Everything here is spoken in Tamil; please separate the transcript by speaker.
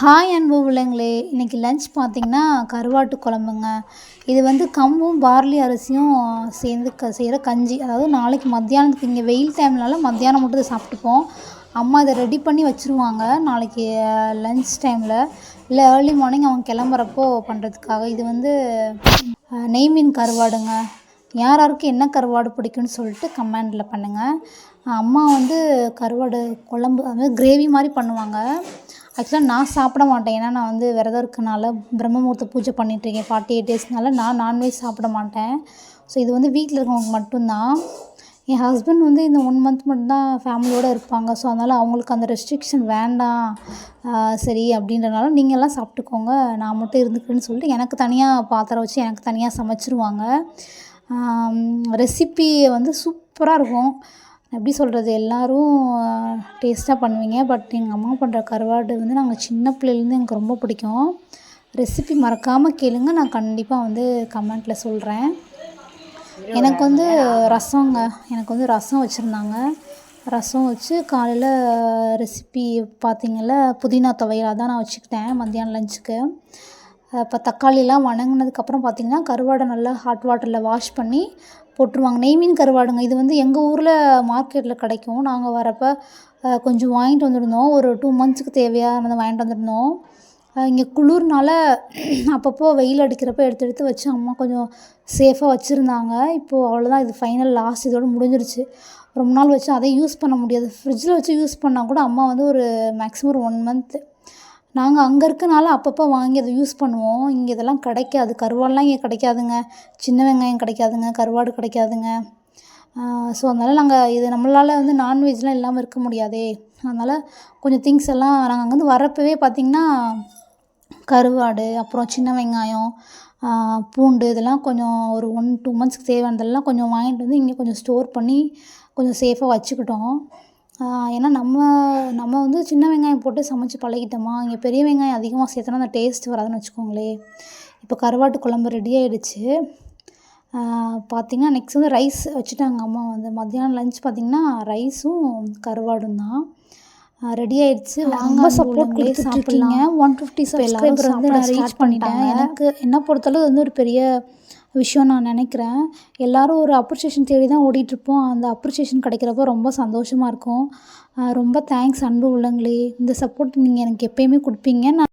Speaker 1: ஹாய் அன்பு உள்ளங்களே, இன்றைக்கி லன்ச் பார்த்திங்கன்னா கருவாட்டு குழம்புங்க. இது வந்து கம்பும் பார்லி அரிசியும் சேர்ந்து செய்கிற கஞ்சி. அதாவது நாளைக்கு மத்தியானத்துக்கு இங்கே வெயில் டைம்னால மத்தியானம் மட்டும் இதை சாப்பிட்டுப்போம். அம்மா இதை ரெடி பண்ணி வச்சுருவாங்க நாளைக்கு லன்ச் டைமில், இல்லை ஏர்லி மார்னிங் அவங்க கிளம்புறப்போ பண்ணுறதுக்காக. இது வந்து நெய் மீன் கருவாடுங்க. யார் யாருக்கு என்ன கருவாடு பிடிக்கும்னு சொல்லிட்டு கமெண்டில் பண்ணுங்கள். அம்மா வந்து கருவாடு குழம்பு அதாவது கிரேவி மாதிரி பண்ணுவாங்க. ஆக்சுவலாக நான் சாப்பிட மாட்டேன், ஏன்னா நான் வந்து விரதம் இருக்கனால பிரம்மமுகூர்த்த பூஜை பண்ணிகிட்ருக்கேன் 48 டேஸ்னால நான் நான்வெஜ் சாப்பிட மாட்டேன். ஸோ இது வந்து வீட்டில் இருக்கவங்களுக்கு மட்டும்தான். என் ஹஸ்பண்ட் வந்து இந்த 1 மந்த் மட்டும்தான் ஃபேமிலியோடு இருப்பாங்க. ஸோ அதனால் அவங்களுக்கு அந்த ரெஸ்ட்ரிக்ஷன் வேண்டாம், சரி அப்படின்றனால நீங்கள்லாம் சாப்பிட்டுக்கோங்க, நான் மட்டும் இருந்துக்கிறேன்னு சொல்லிட்டு எனக்கு தனியாக பாத்திரம் வச்சு எனக்கு தனியாக சமைச்சிருவாங்க. ரெசிபி வந்து சூப்பராக இருக்கும். எப்படி சொல்கிறது, எல்லோரும் டேஸ்ட்டாக பண்ணுவீங்க. பட் எங்கள் அம்மா பண்ணுற கருவாடு வந்து நாங்கள் சின்ன பிள்ளைலேருந்து எனக்கு ரொம்ப பிடிக்கும். ரெசிபி மறக்காமல் கேளுங்க, நான் கண்டிப்பாக வந்து கமெண்ட்டில் சொல்கிறேன். எனக்கு வந்து எனக்கு வந்து ரசம் வச்சுருந்தாங்க. ரசம் வச்சு காலையில் ரெசிபி பார்த்திங்கள்ல புதினா துவையல் அதான் நான் வச்சுக்கிட்டேன் மத்தியானம் லஞ்சுக்கு. இப்போ தக்காளிலாம் வணங்கினதுக்கப்புறம் பார்த்திங்கன்னா கருவாடை நல்லா ஹாட் வாட்டரில் வாஷ் பண்ணி போட்டுருவாங்க. நெய் மீன் கருவாடுங்க. இது வந்து எங்கள் ஊரில் மார்க்கெட்டில் கிடைக்கும். நாங்கள் வரப்போ கொஞ்சம் வாங்கிட்டு வந்திருந்தோம். ஒரு 2 மந்த்ஸுக்கு தேவையானதை வாங்கிட்டு வந்திருந்தோம். இங்கே குளிர்னால அப்பப்போ வெயில் அடிக்கிறப்ப எடுத்து எடுத்து வச்சு அம்மா கொஞ்சம் சேஃபாக வச்சுருந்தாங்க. இப்போது அவ்வளோதான், இது ஃபைனல் லாஸ்ட், இதோடு முடிஞ்சிருச்சு. ரொம்ப நாள் வச்சு அதை யூஸ் பண்ண முடியாது. ஃப்ரிட்ஜில் வச்சு யூஸ் பண்ணால் கூட அம்மா வந்து ஒரு மேக்ஸிமம் ஒரு 1 மந்த்து. நாங்கள் அங்கே இருக்கனால அப்பப்போ வாங்கி அதை யூஸ் பண்ணுவோம். இங்கே இதெல்லாம் கிடைக்காது. கருவாடுலாம் இங்கே கிடைக்காதுங்க. சின்ன வெங்காயம் கிடைக்காதுங்க, கருவாடு கிடைக்காதுங்க. ஸோ அதனால் நாங்கள் இது நம்மளால் வந்து நான்வெஜ்லாம் இல்லாமல் இருக்க முடியாதே. அதனால் கொஞ்சம் திங்ஸ் எல்லாம் நாங்கள் அங்கேருந்து வரப்போவே பார்த்திங்கன்னா கருவாடு, அப்புறம் சின்ன வெங்காயம், பூண்டு, இதெல்லாம் கொஞ்சம் ஒரு 1-2 மந்த்ஸ்க்கு தேவையானதெல்லாம் கொஞ்சம் வாங்கிட்டு வந்து இங்கே கொஞ்சம் ஸ்டோர் பண்ணி கொஞ்சம் சேஃபாக வச்சுக்கிட்டோம். ஏன்னா நம்ம வந்து சின்ன வெங்காயம் போட்டு சமைச்சு பழகிட்டோமா, இங்கே பெரிய வெங்காயம் அதிகமாக சேர்த்தோன்னா அந்த டேஸ்ட் வராதுன்னு வச்சுக்கோங்களேன். இப்போ கருவாட்டு குழம்பு ரெடி ஆகிடுச்சு. பார்த்திங்கன்னா நெக்ஸ்ட் வந்து ரைஸ் வச்சுட்டாங்க அம்மா. வந்து மத்தியானம் லஞ்ச் பார்த்திங்கன்னா ரைஸும் கருவாடும் தான் ரெடி ஆகிடுச்சு. வாங்க சப்போர்ட் கொடுத்து சாப்பிட்லாம். 150 சப்ஸ்கிரைபர் வந்து நான் ரீச் பண்ணிட்டேன். எனக்கு என்ன பொறுத்தளவு வந்து ஒரு பெரிய விஷயம் நான் நினைக்கிறேன். எல்லோரும் ஒரு அப்ரிஷியேஷன் தேடி தான் ஓடிட்டுருப்போம். அந்த அப்ரிஷியேஷன் கிடைக்கிறப்போ ரொம்ப சந்தோஷமாக இருக்கும். ரொம்ப தேங்க்ஸ் அன்பு உள்ளங்களே. இந்த சப்போர்ட் நீங்கள் எனக்கு எப்போயுமே கொடுப்பீங்க.